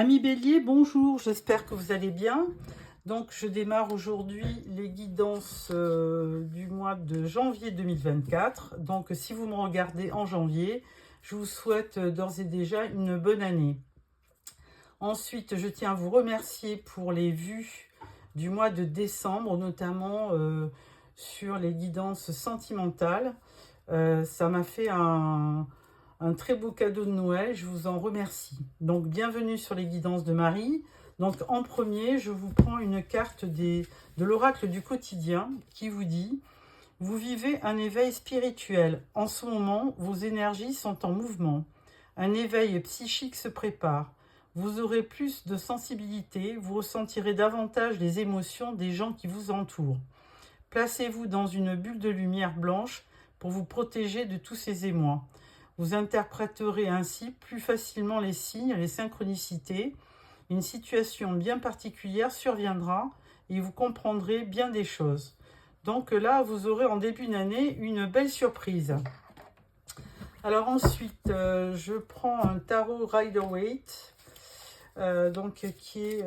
Amis Bélier, bonjour, j'espère que vous allez bien. Donc je démarre aujourd'hui les guidances du mois de janvier 2024. Donc si vous me regardez en janvier, je vous souhaite d'ores et déjà une bonne année. Ensuite, je tiens à vous remercier pour les vues du mois de décembre, notamment sur les guidances sentimentales. Ça m'a fait un très beau cadeau de Noël, je vous en remercie. Donc bienvenue sur les guidances de Marie. Donc en premier, je vous prends une carte de l'oracle du quotidien qui vous dit: vous vivez un éveil spirituel. En ce moment, vos énergies sont en mouvement. Un éveil psychique se prépare. Vous aurez plus de sensibilité, vous ressentirez davantage les émotions des gens qui vous entourent. Placez-vous dans une bulle de lumière blanche pour vous protéger de tous ces émois. Vous interpréterez ainsi plus facilement les signes, les synchronicités. Une situation bien particulière surviendra et vous comprendrez bien des choses. Donc là, vous aurez en début d'année une belle surprise. Alors ensuite, je prends un tarot Rider-Waite, qui est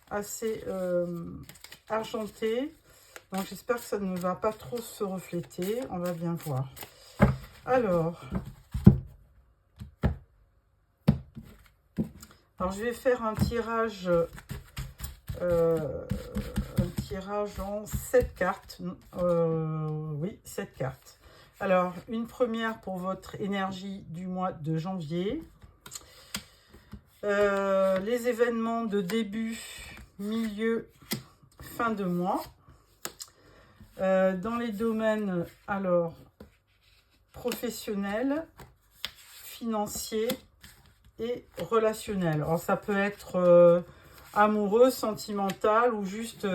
assez argenté. Donc j'espère que ça ne va pas trop se refléter. On va bien voir. Alors je vais faire un tirage en 7 cartes. Oui, 7 cartes. Alors, une première pour votre énergie du mois de janvier. Les événements de début, milieu, fin de mois. Dans les domaines, alors, professionnels, financiers et relationnels. Alors, ça peut être amoureux, sentimental ou juste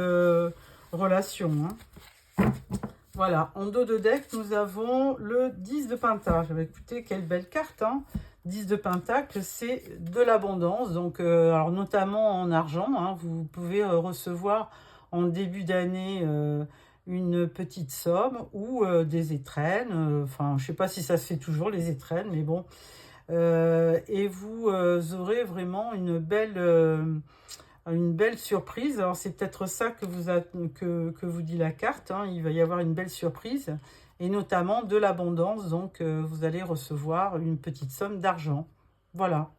relation. Voilà, en dos de deck, nous avons le 10 de Pentacle. Écoutez, quelle belle carte, 10 de Pentacle, c'est de l'abondance, donc alors notamment en argent. Vous pouvez recevoir en début d'année une petite somme ou des étrennes. Enfin, je ne sais pas si ça se fait toujours, les étrennes, mais bon. Et vous aurez vraiment une belle surprise. Alors, c'est peut-être ça que vous dit la carte. Il va y avoir une belle surprise. Et notamment de l'abondance. Donc, vous allez recevoir une petite somme d'argent. Voilà.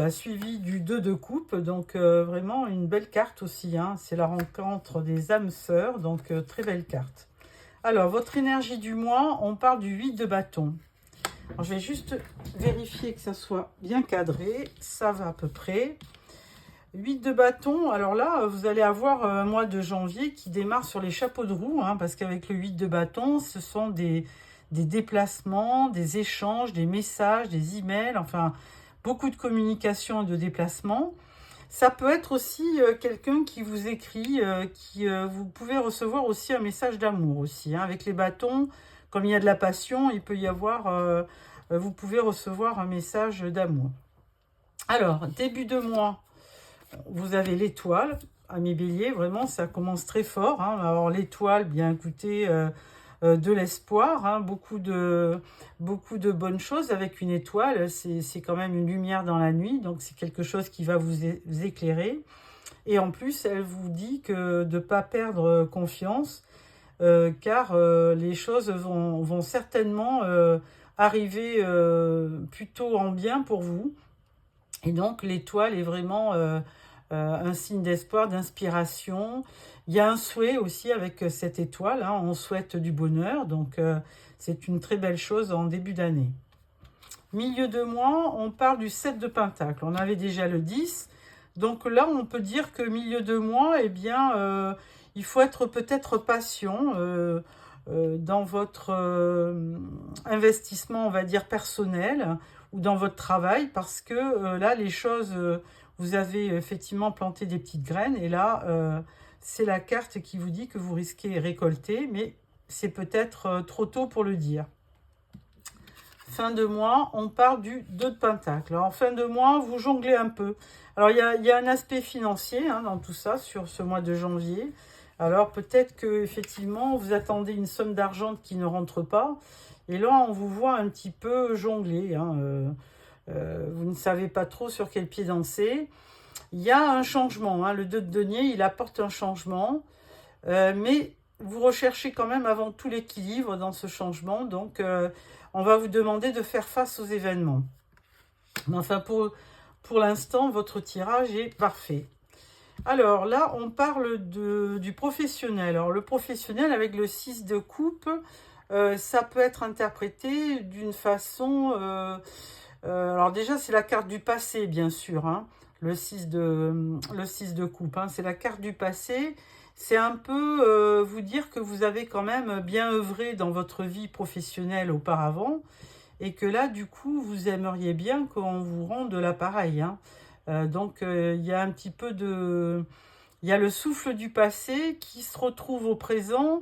Suivi du 2 de coupe, donc vraiment une belle carte aussi, c'est la rencontre des âmes sœurs, donc très belle carte. Alors, votre énergie du mois, on parle du 8 de bâton. Alors, je vais juste vérifier que ça soit bien cadré, ça va à peu près. 8 de bâton, alors là, vous allez avoir un mois de janvier qui démarre sur les chapeaux de roue, parce qu'avec le 8 de bâton, ce sont des déplacements, des échanges, des messages, des emails, enfin... beaucoup de communication et de déplacement. Ça peut être aussi quelqu'un qui vous écrit, vous pouvez recevoir aussi un message d'amour aussi. Avec les bâtons, comme il y a de la passion, il peut y avoir, vous pouvez recevoir un message d'amour. Alors, début de mois, vous avez l'étoile. Amis Bélier, vraiment, ça commence très fort. Alors, l'étoile, bien écoutez... de l'espoir, beaucoup de bonnes choses avec une étoile, c'est quand même une lumière dans la nuit, donc c'est quelque chose qui va vous éclairer. Et en plus, elle vous dit que de ne pas perdre confiance, car les choses vont certainement arriver plutôt en bien pour vous. Et donc l'étoile est vraiment un signe d'espoir, d'inspiration. Il y a un souhait aussi avec cette étoile, on souhaite du bonheur, donc c'est une très belle chose en début d'année. Milieu de mois, on parle du 7 de Pentacle, on avait déjà le 10, donc là on peut dire que milieu de mois, il faut être peut-être patient dans votre investissement, on va dire personnel, ou dans votre travail, parce que là les choses... vous avez effectivement planté des petites graines et là, c'est la carte qui vous dit que vous risquez récolter, mais c'est peut-être trop tôt pour le dire. Fin de mois, on parle du 2 de Pentacle. Alors, en fin de mois, vous jonglez un peu. Alors, il y a un aspect financier dans tout ça, sur ce mois de janvier. Alors, peut-être que effectivement vous attendez une somme d'argent qui ne rentre pas. Et là, on vous voit un petit peu jongler, hein, vous ne savez pas trop sur quel pied danser. Il y a un changement, hein, le 2 de denier, il apporte un changement, mais vous recherchez quand même avant tout l'équilibre dans ce changement, donc on va vous demander de faire face aux événements. Mais enfin, pour l'instant, votre tirage est parfait. Alors là, on parle du professionnel. Alors le professionnel, avec le 6 de coupe, ça peut être interprété d'une façon... alors déjà, c'est la carte du passé, bien sûr, hein, le 6 de coupe. Hein, c'est la carte du passé. C'est un peu vous dire que vous avez quand même bien œuvré dans votre vie professionnelle auparavant et que là, du coup, vous aimeriez bien qu'on vous rende l'appareil. Hein. Donc, il y a un petit peu de... Il y a le souffle du passé qui se retrouve au présent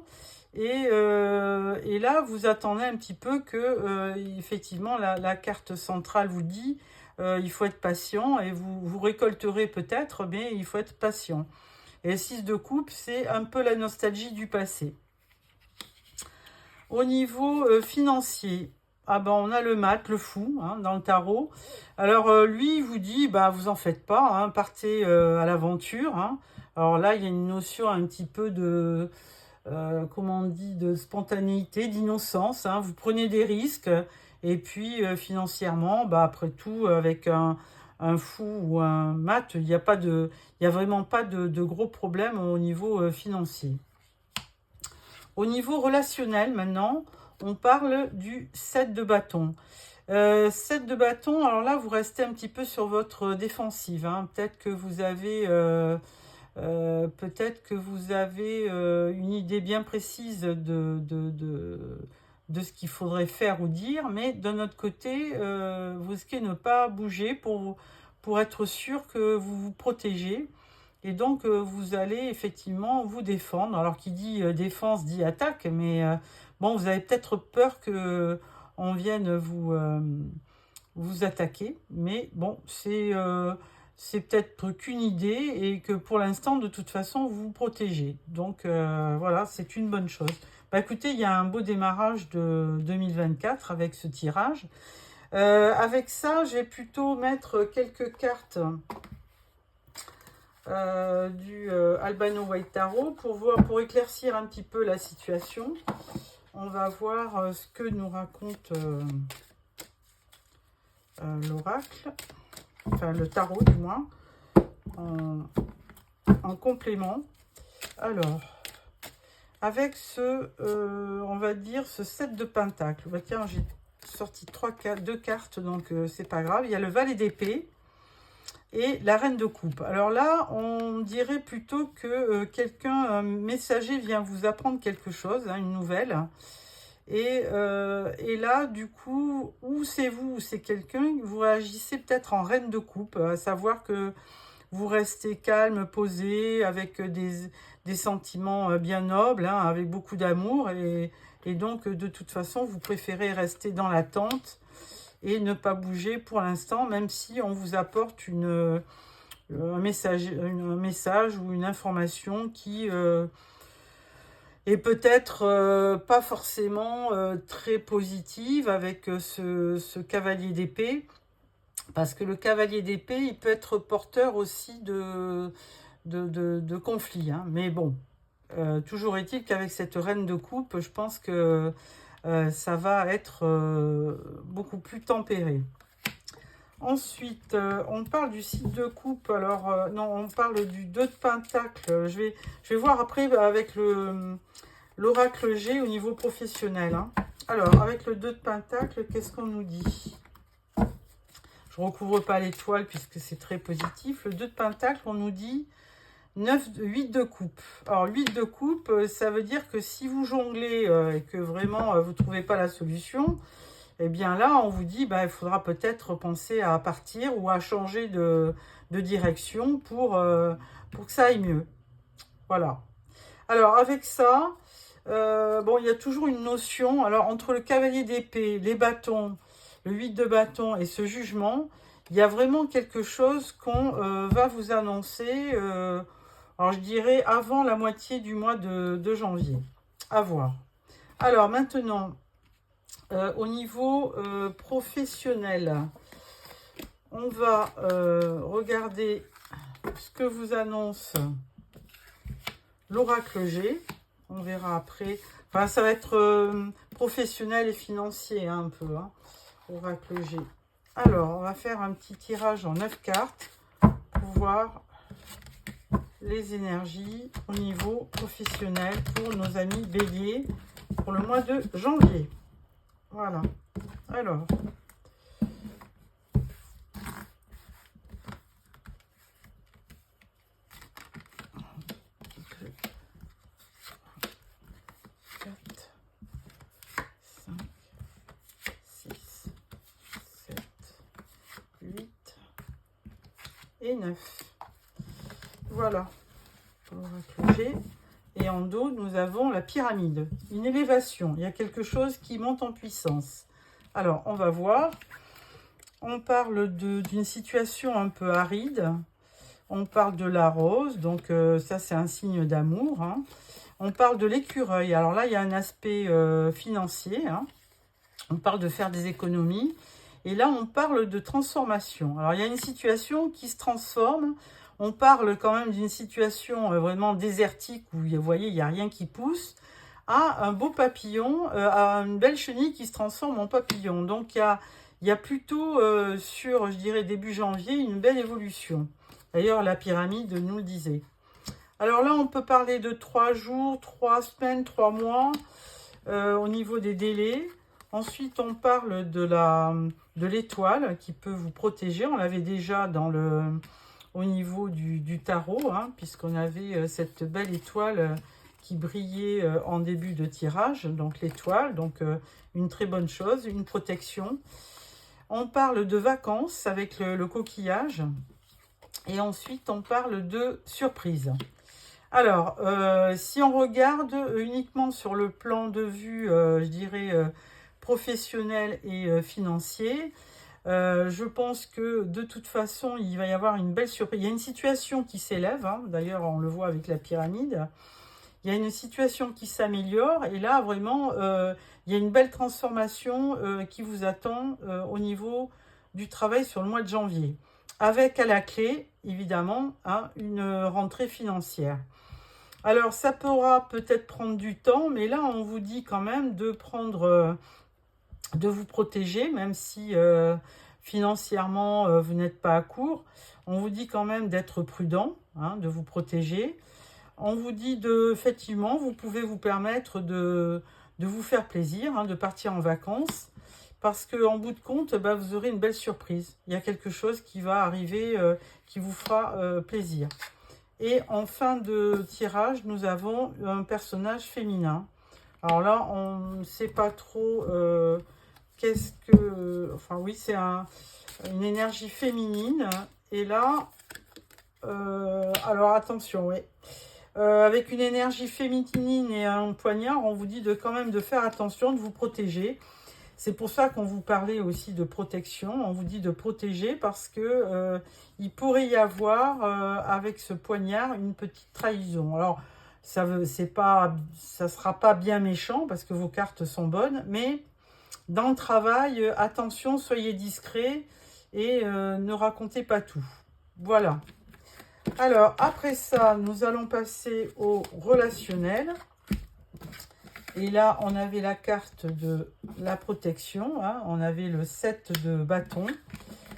et là, vous attendez un petit peu que, effectivement, la carte centrale vous dit il faut être patient et vous récolterez peut-être, mais il faut être patient. Et 6 de coupe, c'est un peu la nostalgie du passé. Au niveau financier, ah ben, on a le mat, le fou, hein, dans le tarot. Alors, lui, il vous dit, bah, vous en faites pas, hein, partez à l'aventure. Hein. Alors là, il y a une notion un petit peu de, comment on dit, de spontanéité, d'innocence. Hein. Vous prenez des risques. Et puis, financièrement, bah, après tout, avec un fou ou un mat, il n'y a vraiment pas de gros problèmes au niveau financier. Au niveau relationnel, maintenant, on parle du 7 de bâton. 7 de bâton, alors là, vous restez un petit peu sur votre défensive. Hein. Peut-être que vous avez, une idée bien précise de ce qu'il faudrait faire ou dire, mais d'un autre côté, vous risquez de ne pas bouger pour être sûr que vous vous protégez. Et donc, vous allez effectivement vous défendre. Alors, qui dit défense dit attaque, mais bon, vous avez peut-être peur qu'on vienne vous attaquer. Mais bon, c'est peut-être qu'une idée et que pour l'instant, de toute façon, vous vous protégez. Donc, voilà, c'est une bonne chose. Bah, écoutez, il y a un beau démarrage de 2024 avec ce tirage. Avec ça, je vais plutôt mettre quelques cartes du Albano White Tarot pour éclaircir un petit peu la situation. On va voir ce que nous raconte l'oracle, enfin le tarot du moins, en complément. Alors, avec on va dire ce 7 de pentacle. Bah, tiens, j'ai sorti 2 cartes, donc c'est pas grave. Il y a le valet d'épée et la reine de coupe. Alors là, on dirait plutôt que un messager vient vous apprendre quelque chose, hein, une nouvelle. Et là, du coup, ou c'est vous ou c'est quelqu'un, vous réagissez peut-être en reine de coupe, à savoir que vous restez calme, posé, avec des sentiments bien nobles, hein, avec beaucoup d'amour. Et donc, de toute façon, vous préférez rester dans l'attente et ne pas bouger pour l'instant, même si on vous apporte un message ou une information qui est peut-être pas forcément très positive avec ce cavalier d'épée. Parce que le cavalier d'épée, il peut être porteur aussi de conflits. Hein. Mais bon, toujours est-il qu'avec cette reine de coupe, je pense que ça va être beaucoup plus tempéré. Ensuite, on parle du 6 de coupe. Alors, non, on parle du 2 de pentacle. Je vais voir après avec l'oracle G au niveau professionnel. Hein. Alors, avec le 2 de pentacle, qu'est-ce qu'on nous dit ? Je ne recouvre pas l'étoile puisque c'est très positif. Le 2 de pentacle, on nous dit 8 de coupe. Alors, 8 de coupe, ça veut dire que si vous jonglez et que vraiment vous ne trouvez pas la solution, eh bien là, on vous dit il faudra peut-être penser à partir ou à changer de direction pour que ça aille mieux. Voilà. Alors, avec ça, bon, il y a toujours une notion. Alors, entre le cavalier d'épée, les bâtons, le 8 de bâton et ce jugement, il y a vraiment quelque chose qu'on va vous annoncer, alors je dirais avant la moitié du mois de janvier. À voir. Alors maintenant, au niveau professionnel, on va regarder ce que vous annonce l'oracle G. On verra après. Enfin, ça va être professionnel et financier, hein, un peu. Hein, oracle G. Alors, on va faire un petit tirage en 9 cartes pour voir les énergies au niveau professionnel pour nos amis béliers pour le mois de janvier. Voilà. Alors, 4, 5, 6, 7, 8 et 9. Voilà. L'oracle G. Et en dos, nous avons la pyramide. Une élévation. Il y a quelque chose qui monte en puissance. Alors, on va voir. On parle d'une situation un peu aride. On parle de la rose. Donc, ça, c'est un signe d'amour. Hein. On parle de l'écureuil. Alors là, il y a un aspect financier. Hein. On parle de faire des économies. Et là, on parle de transformation. Alors, il y a une situation qui se transforme. On parle quand même d'une situation vraiment désertique où, vous voyez, il n'y a rien qui pousse, à un beau papillon, à une belle chenille qui se transforme en papillon. Donc, il y a plutôt, sur, je dirais, début janvier, une belle évolution. D'ailleurs, la pyramide nous le disait. Alors là, on peut parler de 3 jours, 3 semaines, 3 mois au niveau des délais. Ensuite, on parle de l'étoile qui peut vous protéger. On l'avait déjà au niveau du tarot, hein, puisqu'on avait cette belle étoile qui brillait en début de tirage. Donc l'étoile, donc une très bonne chose, une protection. On parle de vacances avec le coquillage. Et ensuite, on parle de surprise. Alors, si on regarde uniquement sur le plan de vue, je dirais, professionnel et financier, je pense que de toute façon, il va y avoir une belle surprise. Il y a une situation qui s'élève, hein, d'ailleurs, on le voit avec la pyramide. Il y a une situation qui s'améliore et là, vraiment, il y a une belle transformation qui vous attend au niveau du travail sur le mois de janvier. Avec à la clé, évidemment, hein, une rentrée financière. Alors, ça pourra peut-être prendre du temps, mais là, on vous dit quand même de de vous protéger, même si financièrement, vous n'êtes pas à court. On vous dit quand même d'être prudent, hein, de vous protéger. On vous dit effectivement, vous pouvez vous permettre de vous faire plaisir, hein, de partir en vacances. Parce qu'en bout de compte, bah, vous aurez une belle surprise. Il y a quelque chose qui va arriver qui vous fera plaisir. Et en fin de tirage, nous avons un personnage féminin. Alors là, on ne sait pas trop qu'est-ce que... Enfin oui, c'est une énergie féminine. Et là, alors attention, oui. Avec une énergie féminine et un poignard, on vous dit quand même de faire attention, de vous protéger. C'est pour ça qu'on vous parlait aussi de protection. On vous dit de protéger parce que il pourrait y avoir avec ce poignard une petite trahison. Alors ça sera pas bien méchant parce que vos cartes sont bonnes, mais dans le travail, attention, soyez discret et ne racontez pas tout. Voilà. Alors après ça, nous allons passer au relationnel. Et là, on avait la carte de la protection. Hein, on avait le 7 de bâton.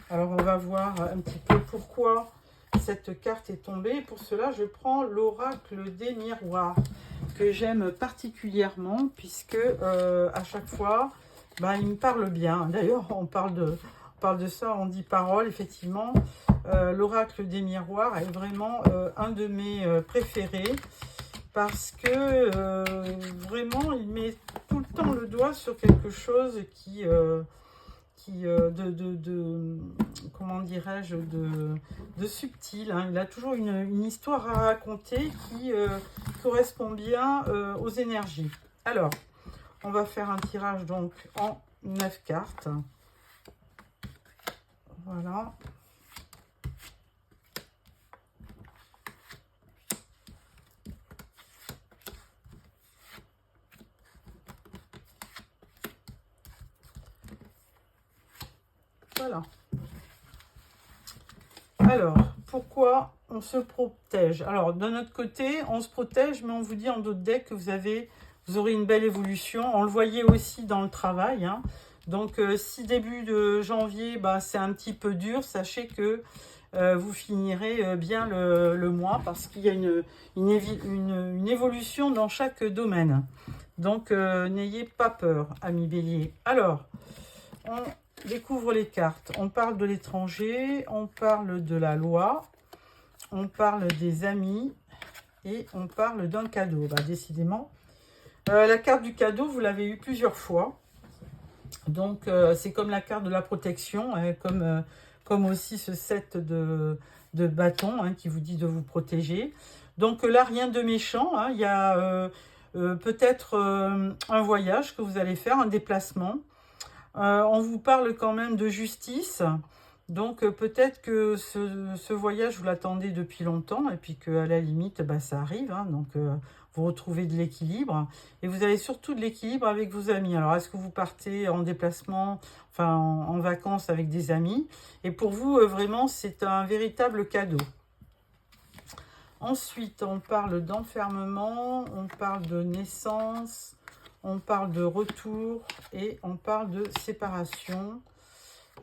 Alors, on va voir un petit peu pourquoi cette carte est tombée. Pour cela, je prends l'oracle des miroirs, que j'aime particulièrement, puisque à chaque fois, bah, il me parle bien. D'ailleurs, on parle de ça, on dit parole, effectivement. L'oracle des miroirs est vraiment un de mes préférés. Parce que vraiment, il met tout le temps le doigt sur quelque chose comment dirais-je, de subtil. Hein. Il a toujours une histoire à raconter qui correspond bien aux énergies. Alors, on va faire un tirage donc en 9 cartes. Voilà. Voilà. Alors, pourquoi on se protège? Alors, de notre côté, on se protège, mais on vous dit en d'autres decks que vous aurez une belle évolution. On le voyait aussi dans le travail, hein. Donc, si début de janvier, bah, c'est un petit peu dur, sachez que vous finirez bien le mois parce qu'il y a une évolution dans chaque domaine. Donc, n'ayez pas peur, amis bélier. Alors, on découvre les cartes. On parle de l'étranger, on parle de la loi, on parle des amis et on parle d'un cadeau. Bah, décidément, la carte du cadeau, vous l'avez eu plusieurs fois. Donc, c'est comme la carte de la protection, hein, comme aussi ce set de bâtons, hein, qui vous dit de vous protéger. Donc là, rien de méchant, hein. Il y a peut-être un voyage que vous allez faire, un déplacement. On vous parle quand même de justice. Donc peut-être que ce voyage, vous l'attendez depuis longtemps et puis qu'à la limite, bah, ça arrive, hein. Donc vous retrouvez de l'équilibre et vous avez surtout de l'équilibre avec vos amis. Alors est-ce que vous partez en déplacement, enfin en vacances avec des amis? Et pour vous, vraiment, c'est un véritable cadeau. Ensuite, on parle d'enfermement, on parle de naissance, on parle de retour et on parle de séparation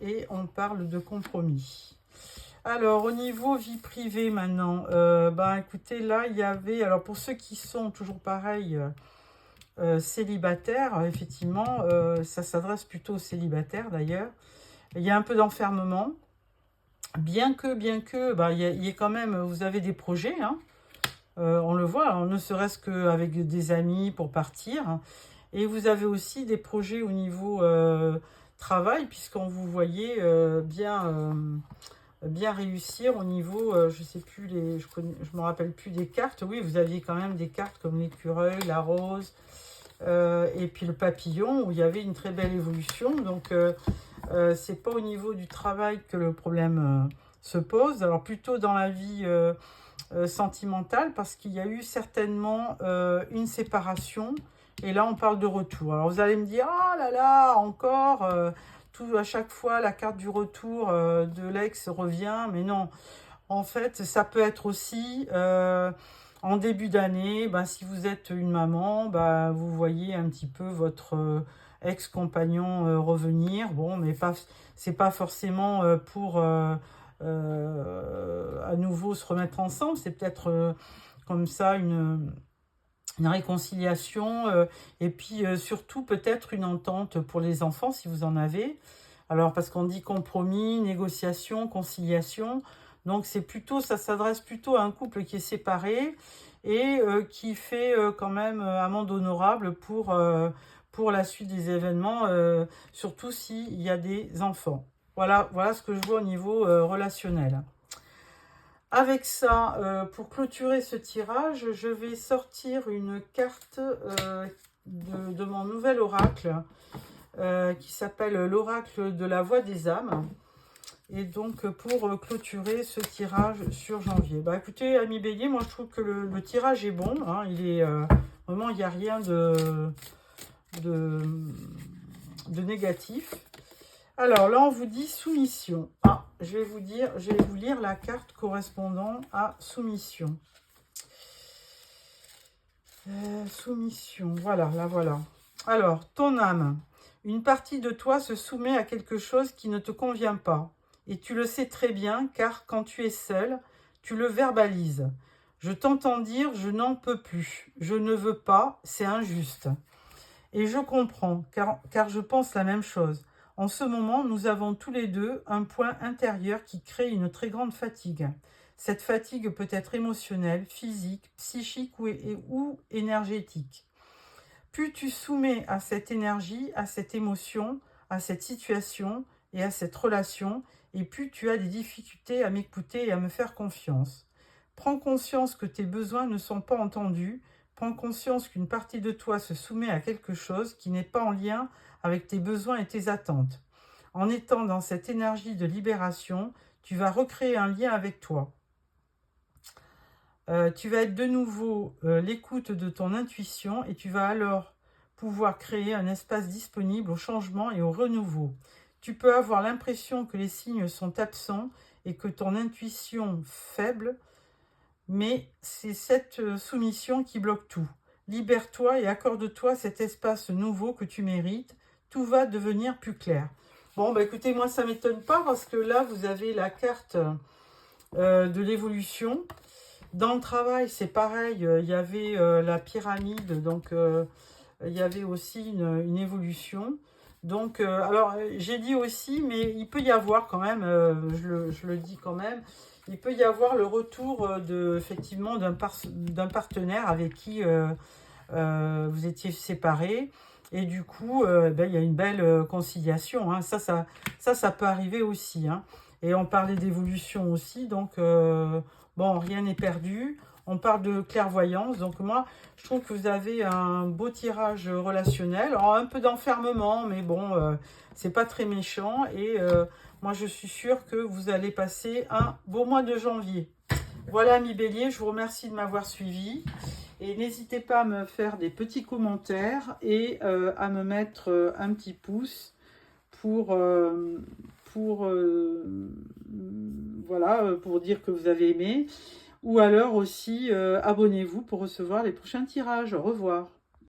et on parle de compromis. Alors, au niveau vie privée maintenant, écoutez, là, il y avait... Alors, pour ceux qui sont toujours pareil, célibataires, effectivement, ça s'adresse plutôt aux célibataires d'ailleurs. Il y a un peu d'enfermement. Bien que, il y a quand même... Vous avez des projets, hein. On le voit, hein, ne serait-ce qu'avec des amis pour partir. Et vous avez aussi des projets au niveau travail, puisqu'on vous voyez bien réussir au niveau, je sais plus, je me rappelle plus des cartes. Oui, vous aviez quand même des cartes comme l'écureuil, la rose, et puis le papillon, où il y avait une très belle évolution. Donc, c'est pas au niveau du travail que le problème se pose. Alors, plutôt dans la vie sentimentale, parce qu'il y a eu certainement une séparation. Et là, on parle de retour. Alors, vous allez me dire, ah là là, encore, à chaque fois, la carte du retour de l'ex revient. Mais non, en fait, ça peut être aussi en début d'année, si vous êtes une maman, vous voyez un petit peu votre ex-compagnon revenir. Bon, mais c'est pas forcément pour à nouveau se remettre ensemble. C'est peut-être comme ça une réconciliation et puis surtout peut-être une entente pour les enfants si vous en avez. Alors parce qu'on dit compromis, négociation, conciliation, donc c'est plutôt, ça s'adresse plutôt à un couple qui est séparé et qui fait quand même amende honorable pour la suite des événements, surtout s'il y a des enfants. Voilà ce que je vois au niveau relationnel. Avec ça, pour clôturer ce tirage, je vais sortir une carte de mon nouvel oracle qui s'appelle l'oracle de la voix des âmes. Et donc, pour clôturer ce tirage sur janvier. Écoutez, amis bélier, moi je trouve que le tirage est bon. Hein, il est vraiment, il n'y a rien de négatif. Alors là, on vous dit soumission. Ah, je vais vous lire la carte correspondant à soumission. Soumission, voilà, la voilà. Alors, ton âme, une partie de toi se soumet à quelque chose qui ne te convient pas. Et tu le sais très bien, car quand tu es seul, tu le verbalises. Je t'entends dire, je n'en peux plus, je ne veux pas, c'est injuste. Et je comprends, car je pense la même chose. En ce moment, nous avons tous les deux un point intérieur qui crée une très grande fatigue. Cette fatigue peut être émotionnelle, physique, psychique ou énergétique. Plus tu soumets à cette énergie, à cette émotion, à cette situation et à cette relation, et plus tu as des difficultés à m'écouter et à me faire confiance. Prends conscience que tes besoins ne sont pas entendus. Prends conscience qu'une partie de toi se soumet à quelque chose qui n'est pas en lien avec tes besoins et tes attentes. En étant dans cette énergie de libération, tu vas recréer un lien avec toi. Tu vas être de nouveau l'écoute de ton intuition et tu vas alors pouvoir créer un espace disponible au changement et au renouveau. Tu peux avoir l'impression que les signes sont absents et que ton intuition faible, mais c'est cette soumission qui bloque tout. Libère-toi et accorde-toi cet espace nouveau que tu mérites. Tout va devenir plus clair. Bon, bah écoutez, moi ça ne m'étonne pas parce que là, vous avez la carte de l'évolution. Dans le travail, c'est pareil, il y avait la pyramide, donc il y avait aussi une évolution. Donc, alors, j'ai dit aussi, mais il peut y avoir quand même, je le dis quand même, il peut y avoir le retour effectivement d'un partenaire avec qui vous étiez séparés. Et du coup, ben, il y a une belle conciliation. Hein. Ça peut arriver aussi. Hein. Et on parlait d'évolution aussi, donc bon, rien n'est perdu. On parle de clairvoyance, donc moi, je trouve que vous avez un beau tirage relationnel. Alors, un peu d'enfermement, mais bon, c'est pas très méchant. Et moi, je suis sûre que vous allez passer un beau mois de janvier. Voilà, amis Bélier, je vous remercie de m'avoir suivi. Et n'hésitez pas à me faire des petits commentaires et à me mettre un petit pouce pour voilà, pour dire que vous avez aimé. Ou alors aussi, abonnez-vous pour recevoir les prochains tirages. Au revoir.